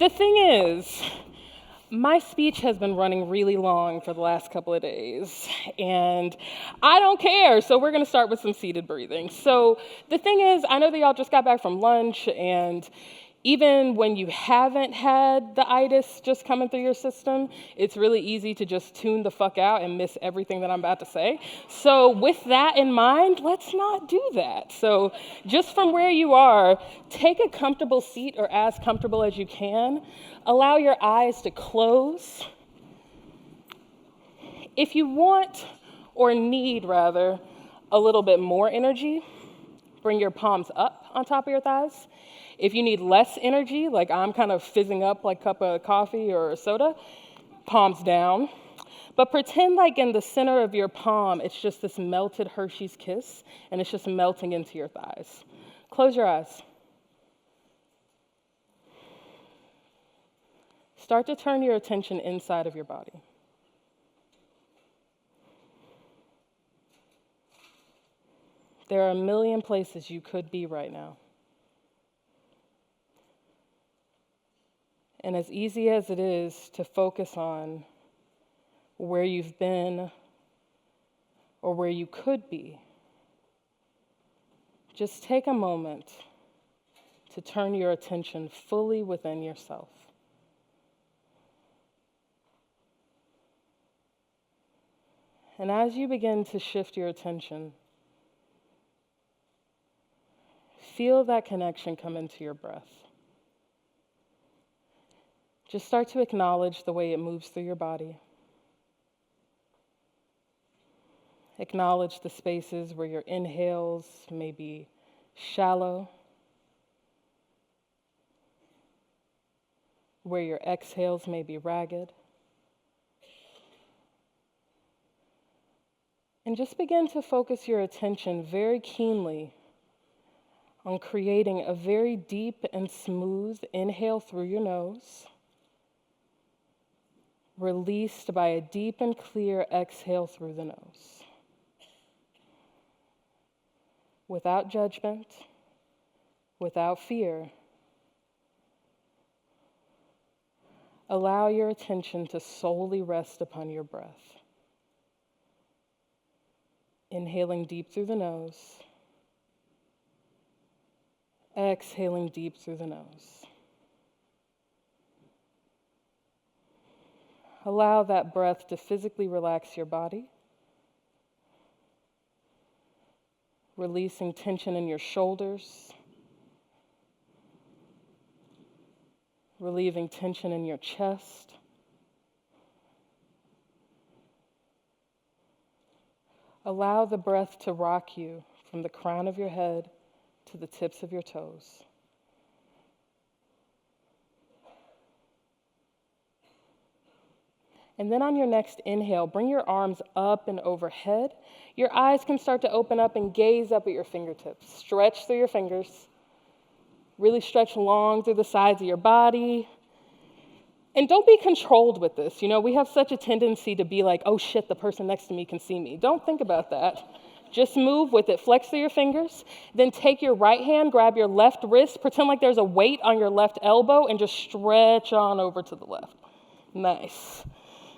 The thing is, my speech has been running really long for the last couple of days, and I don't care, so we're gonna start with some seated breathing. So the thing is, I know that y'all just got back from lunch, and even when you haven't had the itis just coming through your system, it's really easy to just tune the fuck out and miss everything that I'm about to say. So with that in mind, let's not do that. So just from where you are, take a comfortable seat or as comfortable as you can. Allow your eyes to close. If you want, or need rather, a little bit more energy, bring your palms up on top of your thighs. If you need less energy, like I'm kind of fizzing up like a cup of coffee or a soda, palms down. But pretend like in the center of your palm, it's just this melted Hershey's Kiss, and it's just melting into your thighs. Close your eyes. Start to turn your attention inside of your body. There are a million places you could be right now. And as easy as it is to focus on where you've been or where you could be, just take a moment to turn your attention fully within yourself. And as you begin to shift your attention, feel that connection come into your breath. Just start to acknowledge the way it moves through your body. Acknowledge the spaces where your inhales may be shallow, where your exhales may be ragged. And just begin to focus your attention very keenly on creating a very deep and smooth inhale through your nose, released by a deep and clear exhale through the nose. Without judgment, without fear, allow your attention to solely rest upon your breath. Inhaling deep through the nose, exhaling deep through the nose. Allow that breath to physically relax your body, releasing tension in your shoulders, relieving tension in your chest. Allow the breath to rock you from the crown of your head to the tips of your toes. And then on your next inhale, bring your arms up and overhead. Your eyes can start to open up and gaze up at your fingertips. Stretch through your fingers. Really stretch long through the sides of your body. And don't be controlled with this. You know, we have such a tendency to be like, oh shit, the person next to me can see me. Don't think about that. Just move with it. Flex through your fingers. Then take your right hand, grab your left wrist, pretend like there's a weight on your left elbow, and just stretch on over to the left. Nice.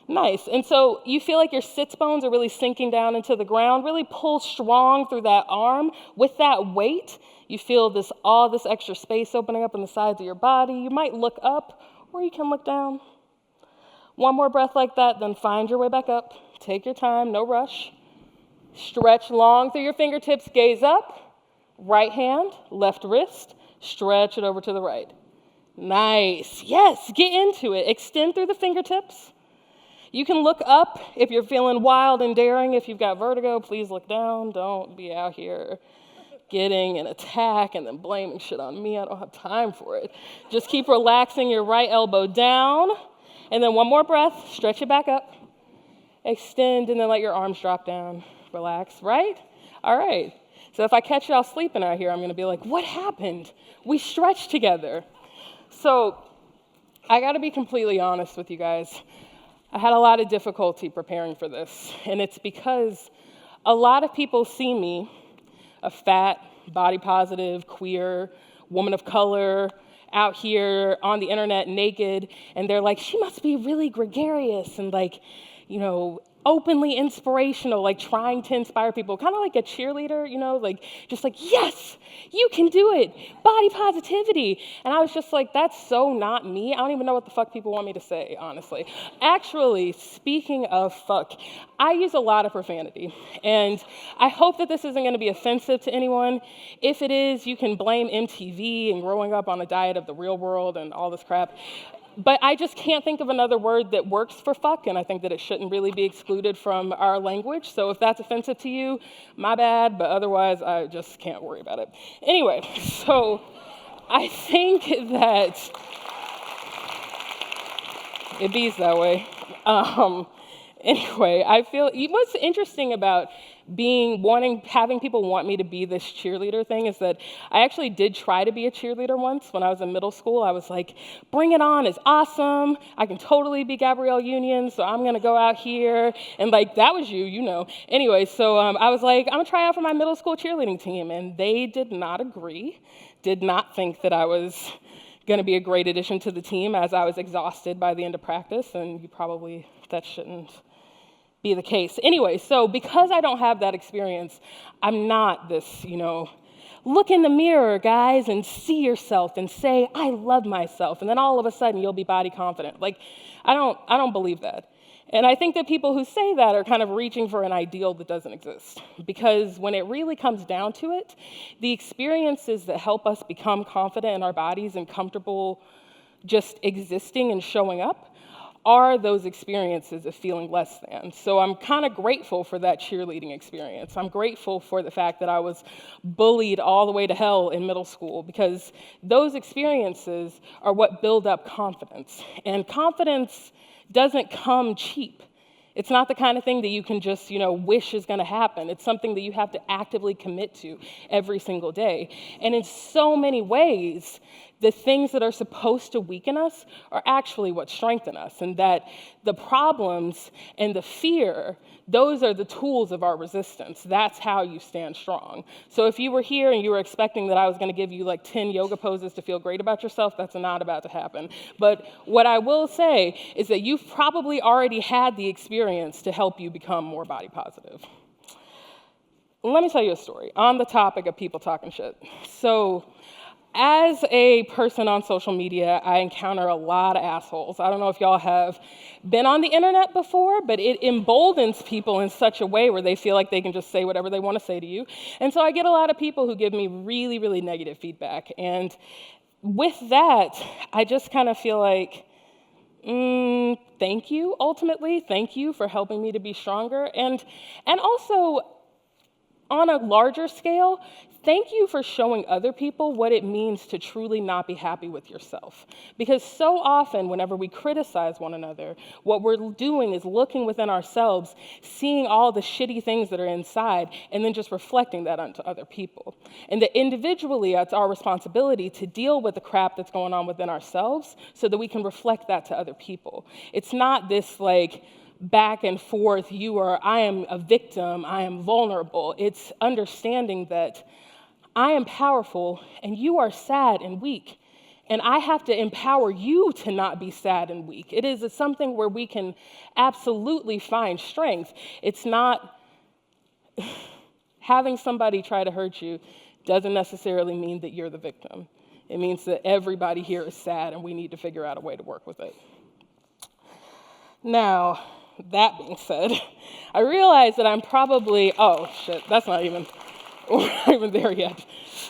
Nice. And so you feel like your sits bones are really sinking down into the ground. Really pull strong through that arm. With that weight, you feel all this extra space opening up on the sides of your body. You might look up, or you can look down. One more breath like that, then find your way back up. Take your time, no rush. Stretch long through your fingertips, gaze up. Right hand, left wrist, stretch it over to the right. Nice. Yes, get into it. Extend through the fingertips. You can look up if you're feeling wild and daring. If you've got vertigo, please look down. Don't be out here getting an attack and then blaming shit on me. I don't have time for it. Just keep relaxing your right elbow down. And then one more breath. Stretch it back up. Extend, and then let your arms drop down. Relax, right? All right. So if I catch y'all sleeping out here, I'm going to be like, what happened? We stretched together. So I got to be completely honest with you guys. I had a lot of difficulty preparing for this, and it's because a lot of people see me, a fat, body positive, queer, woman of color, out here on the internet naked, and they're like, she must be really gregarious and like, openly inspirational, like trying to inspire people, kind of like a cheerleader, like just like, yes, you can do it, body positivity. And I was just like, that's so not me. I don't even know what the fuck people want me to say, honestly. Actually, speaking of fuck, I use a lot of profanity, and I hope that this isn't going to be offensive to anyone. If it is, you can blame MTV and growing up on a diet of the real world and all this crap. But I just can't think of another word that works for fuck, and I think that it shouldn't really be excluded from our language. So if that's offensive to you, my bad, but otherwise I just can't worry about it. Anyway, so I think that it bees that way. Anyway, I feel what's interesting about having people want me to be this cheerleader thing is that I actually did try to be a cheerleader once when I was in middle school. I was like, bring it on, it's awesome. I can totally be Gabrielle Union, so I'm gonna go out here. And like, that was you. Anyway, so I was like, I'm gonna try out for my middle school cheerleading team. And they did not agree, did not think that I was gonna be a great addition to the team, as I was exhausted by the end of practice, and that shouldn't be the case. Anyway, so because I don't have that experience, I'm not this, look in the mirror, guys, and see yourself and say, I love myself, and then all of a sudden you'll be body confident. Like, I don't believe that. And I think that people who say that are kind of reaching for an ideal that doesn't exist. Because when it really comes down to it, the experiences that help us become confident in our bodies and comfortable just existing and showing up are those experiences of feeling less than. So I'm kind of grateful for that cheerleading experience. I'm grateful for the fact that I was bullied all the way to hell in middle school, because those experiences are what build up confidence. And confidence doesn't come cheap. It's not the kind of thing that you can just, wish is going to happen. It's something that you have to actively commit to every single day. And in so many ways, the things that are supposed to weaken us are actually what strengthen us, and that the problems and the fear, those are the tools of our resistance. That's how you stand strong. So if you were here and you were expecting that I was going to give you like 10 yoga poses to feel great about yourself, that's not about to happen. But what I will say is that you've probably already had the experience to help you become more body positive. Let me tell you a story on the topic of people talking shit. So as a person on social media, I encounter a lot of assholes. I don't know if y'all have been on the internet before, but it emboldens people in such a way where they feel like they can just say whatever they want to say to you. And so I get a lot of people who give me really, really negative feedback. And with that, I just kind of feel like, thank you, ultimately. Thank you for helping me to be stronger. And also, on a larger scale, thank you for showing other people what it means to truly not be happy with yourself. Because so often, whenever we criticize one another, what we're doing is looking within ourselves, seeing all the shitty things that are inside, and then just reflecting that onto other people. And that individually, it's our responsibility to deal with the crap that's going on within ourselves so that we can reflect that to other people. It's not this like, back and forth, I am a victim, I am vulnerable. It's understanding that I am powerful and you are sad and weak. And I have to empower you to not be sad and weak. It is something where we can absolutely find strength. It's not having somebody try to hurt you doesn't necessarily mean that you're the victim. It means that everybody here is sad and we need to figure out a way to work with it. Now, that being said, I realize that I'm probably, that's not even, we're not even there yet.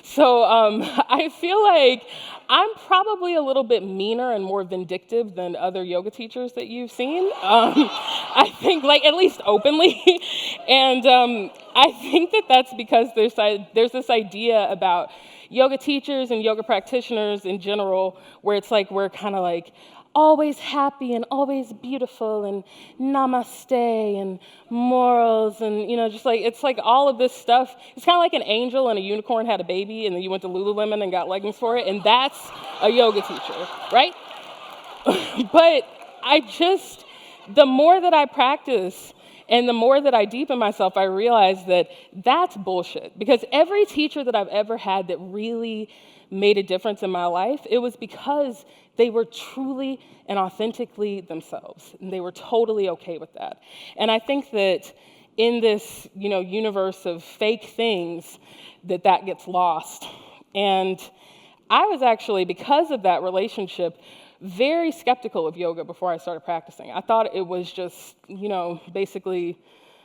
So I feel like I'm probably a little bit meaner and more vindictive than other yoga teachers that you've seen. I think, at least openly. And I think that that's because there's this idea about yoga teachers and yoga practitioners in general, where it's like we're kind of like, always happy and always beautiful and namaste and morals and, it's like all of this stuff. It's kind of like an angel and a unicorn had a baby and then you went to Lululemon and got leggings for it, and that's a yoga teacher, right? But the more that I practice And the more that I deepen myself, I realize that that's bullshit. Because every teacher that I've ever had that really made a difference in my life, it was because they were truly and authentically themselves. And they were totally okay with that. And I think that in this, universe of fake things, that gets lost. And I was actually, because of that relationship, very skeptical of yoga before I started practicing. I thought it was just, basically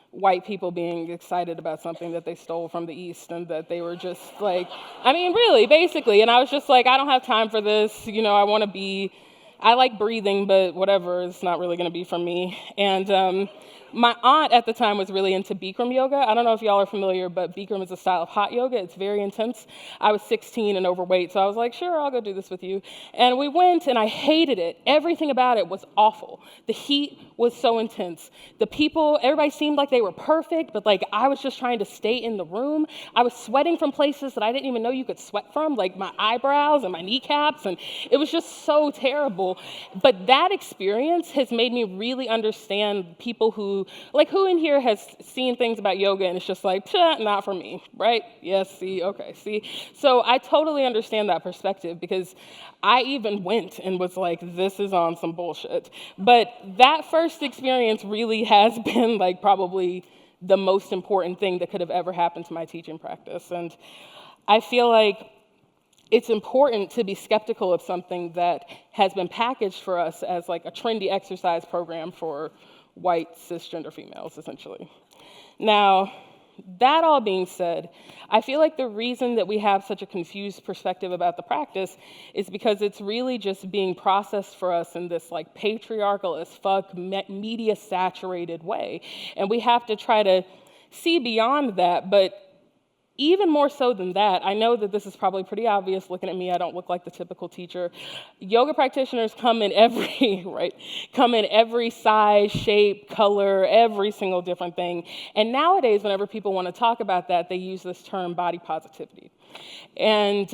white people being excited about something that they stole from the East, and that they were just like, really, basically. And I was just like, I don't have time for this. I like breathing, but whatever, it's not really going to be for me. And my aunt at the time was really into Bikram yoga. I don't know if y'all are familiar, but Bikram is a style of hot yoga. It's very intense. I was 16 and overweight, so I was like, sure, I'll go do this with you. And we went, and I hated it. Everything about it was awful. The heat was so intense. The people, everybody seemed like they were perfect, but I was just trying to stay in the room. I was sweating from places that I didn't even know you could sweat from, like my eyebrows and my kneecaps, and it was just so terrible. But that experience has made me really understand people who in here has seen things about yoga and it's just like, not for me, right? Yes, see, okay, see. So I totally understand that perspective, because I even went and was like, this is on some bullshit. But that first experience really has been probably the most important thing that could have ever happened to my teaching practice. And I feel like it's important to be skeptical of something that has been packaged for us as a trendy exercise program for white cisgender females, essentially. Now, that all being said, I feel like the reason that we have such a confused perspective about the practice is because it's really just being processed for us in this patriarchal as fuck, media-saturated way. And we have to try to see beyond that, but even more so than that, I know that this is probably pretty obvious. Looking at me, I don't look like the typical teacher. Yoga practitioners come in every size, shape, color, every single different thing. And nowadays, whenever people want to talk about that, they use this term body positivity. And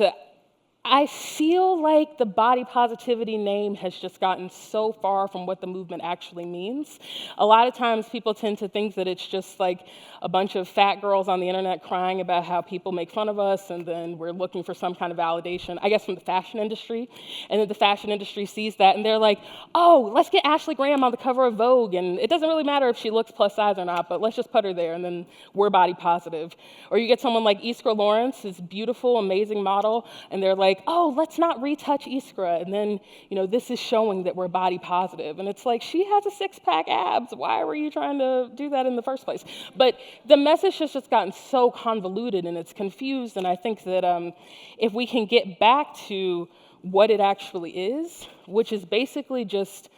I feel like the body positivity name has just gotten so far from what the movement actually means. A lot of times people tend to think that it's just a bunch of fat girls on the internet crying about how people make fun of us, and then we're looking for some kind of validation, I guess from the fashion industry. And then the fashion industry sees that and they're like, oh, let's get Ashley Graham on the cover of Vogue, and it doesn't really matter if she looks plus size or not, but let's just put her there, and then we're body positive. Or you get someone like Iskra Lawrence, this beautiful, amazing model, and they're like, oh, let's not retouch Iskra, and then, this is showing that we're body positive. And it's like, she has a six-pack abs. Why were you trying to do that in the first place? But the message has just gotten so convoluted and it's confused, and I think that if we can get back to what it actually is, which is basically just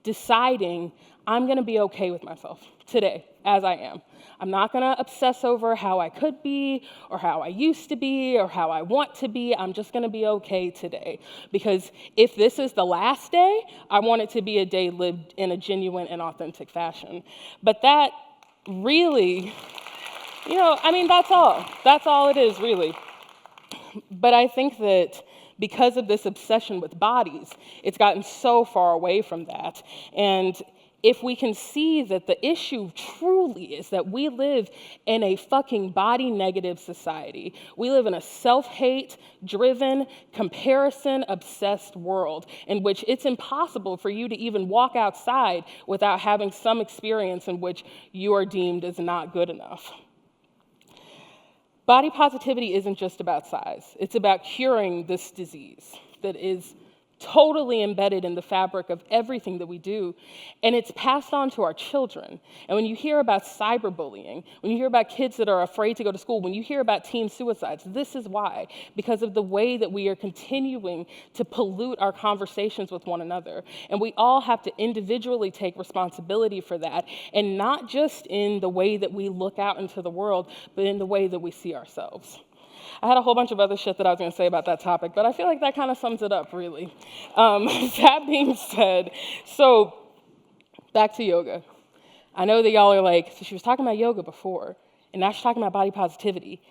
deciding, I'm going to be okay with myself today as I am. I'm not going to obsess over how I could be or how I used to be or how I want to be. I'm just going to be okay today. Because if this is the last day, I want it to be a day lived in a genuine and authentic fashion. But that really, that's all. That's all it is, really. But I think that because of this obsession with bodies, it's gotten so far away from that. And if we can see that the issue truly is that we live in a fucking body-negative society. We live in a self-hate, driven, comparison-obsessed world in which it's impossible for you to even walk outside without having some experience in which you are deemed as not good enough. Body positivity isn't just about size. It's about curing this disease that is totally embedded in the fabric of everything that we do, and it's passed on to our children. And when you hear about cyberbullying, when you hear about kids that are afraid to go to school, when you hear about teen suicides, this is why, because of the way that we are continuing to pollute our conversations with one another. And we all have to individually take responsibility for that, and not just in the way that we look out into the world, but in the way that we see ourselves. I had a whole bunch of other shit that I was going to say about that topic, but I feel like that kind of sums it up, really. That being said, so back to yoga. I know that y'all are like, so she was talking about yoga before, and now she's talking about body positivity.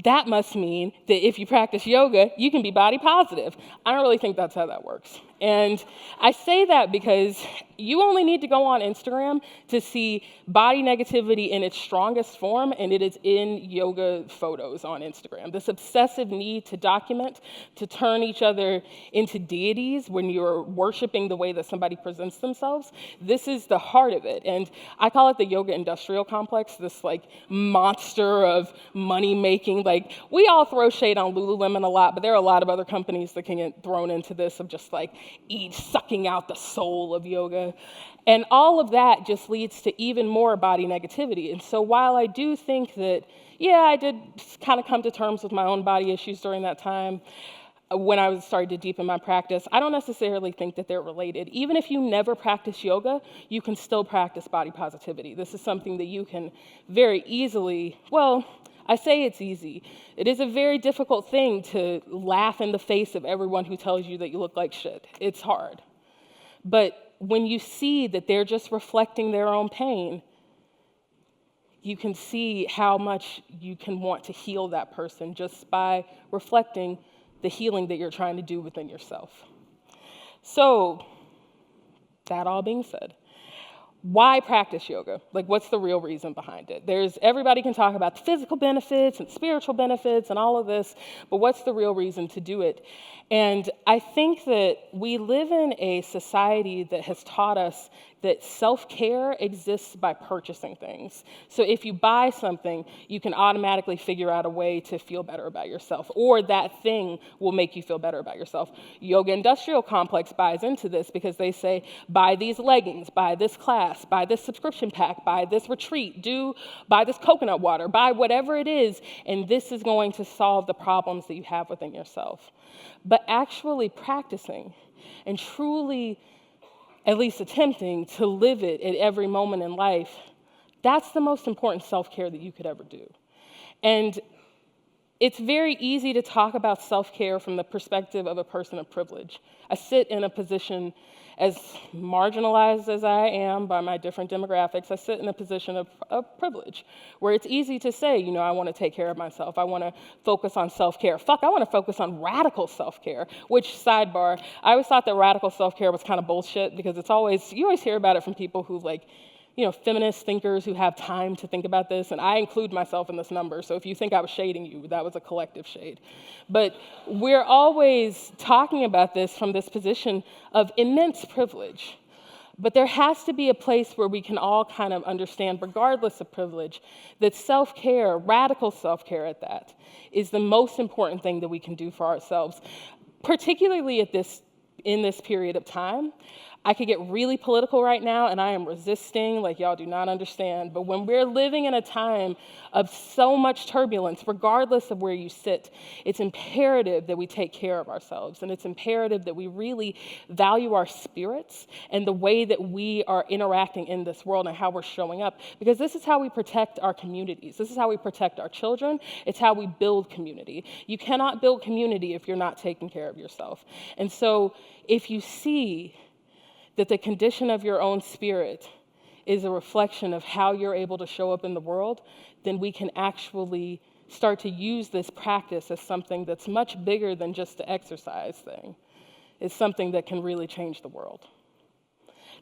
That must mean that if you practice yoga, you can be body positive. I don't really think that's how that works. And I say that because you only need to go on Instagram to see body negativity in its strongest form, and it is in yoga photos on Instagram. This obsessive need to document, to turn each other into deities when you're worshiping the way that somebody presents themselves, this is the heart of it. And I call it the yoga industrial complex, this like monster of money making. Like, we all throw shade on Lululemon a lot, but there are a lot of other companies that can get thrown into this of just like sucking out the soul of yoga. And all of that just leads to even more body negativity. And so while I do think that, yeah, I did kind of come to terms with my own body issues during that time when I was starting to deepen my practice, I don't necessarily think that they're related. Even if you never practice yoga, you can still practice body positivity. This is something that you can very easily, well, I say it's easy. It is a very difficult thing to laugh in the face of everyone who tells you that you look like shit. It's hard. But when you see that they're just reflecting their own pain, you can see how much you can want to heal that person just by reflecting the healing that you're trying to do within yourself. So, that all being said, why practice yoga? Like, what's the real reason behind it? Everybody can talk about the physical benefits and spiritual benefits and all of this, but what's the real reason to do it? And I think that we live in a society that has taught us that self-care exists by purchasing things. So if you buy something, you can automatically figure out a way to feel better about yourself, or that thing will make you feel better about yourself. Yoga Industrial Complex buys into this because they say, buy these leggings, buy this class, buy this subscription pack, buy this retreat, buy this coconut water, buy whatever it is, and this is going to solve the problems that you have within yourself. But actually practicing and truly at least attempting to live it at every moment in life, that's the most important self-care that you could ever do. And it's very easy to talk about self-care from the perspective of a person of privilege. I sit in a position, as marginalized as I am by my different demographics, I sit in a position of privilege, where it's easy to say, you know, I want to take care of myself. I want to focus on self-care. I want to focus on radical self-care, which, sidebar, I always thought that radical self-care was kind of bullshit, because you always hear about it from people who, like, you know, feminist thinkers who have time to think about this, and I include myself in this number, so if you think I was shading you, that was a collective shade. But we're always talking about this from this position of immense privilege. But there has to be a place where we can all kind of understand, regardless of privilege, that self-care, radical self-care at that, is the most important thing that we can do for ourselves, particularly in this period of time. I could get really political right now, and I am resisting, like y'all do not understand. But when we're living in a time of so much turbulence, regardless of where you sit, it's imperative that we take care of ourselves. And it's imperative that we really value our spirits and the way that we are interacting in this world and how we're showing up. Because this is how we protect our communities. This is how we protect our children. It's how we build community. You cannot build community if you're not taking care of yourself. And so if you see that the condition of your own spirit is a reflection of how you're able to show up in the world, then we can actually start to use this practice as something that's much bigger than just the exercise thing. It's something that can really change the world.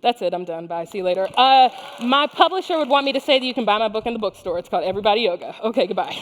That's it, I'm done, bye, see you later. My publisher would want me to say that you can buy my book in the bookstore. It's called Everybody Yoga. Okay, goodbye.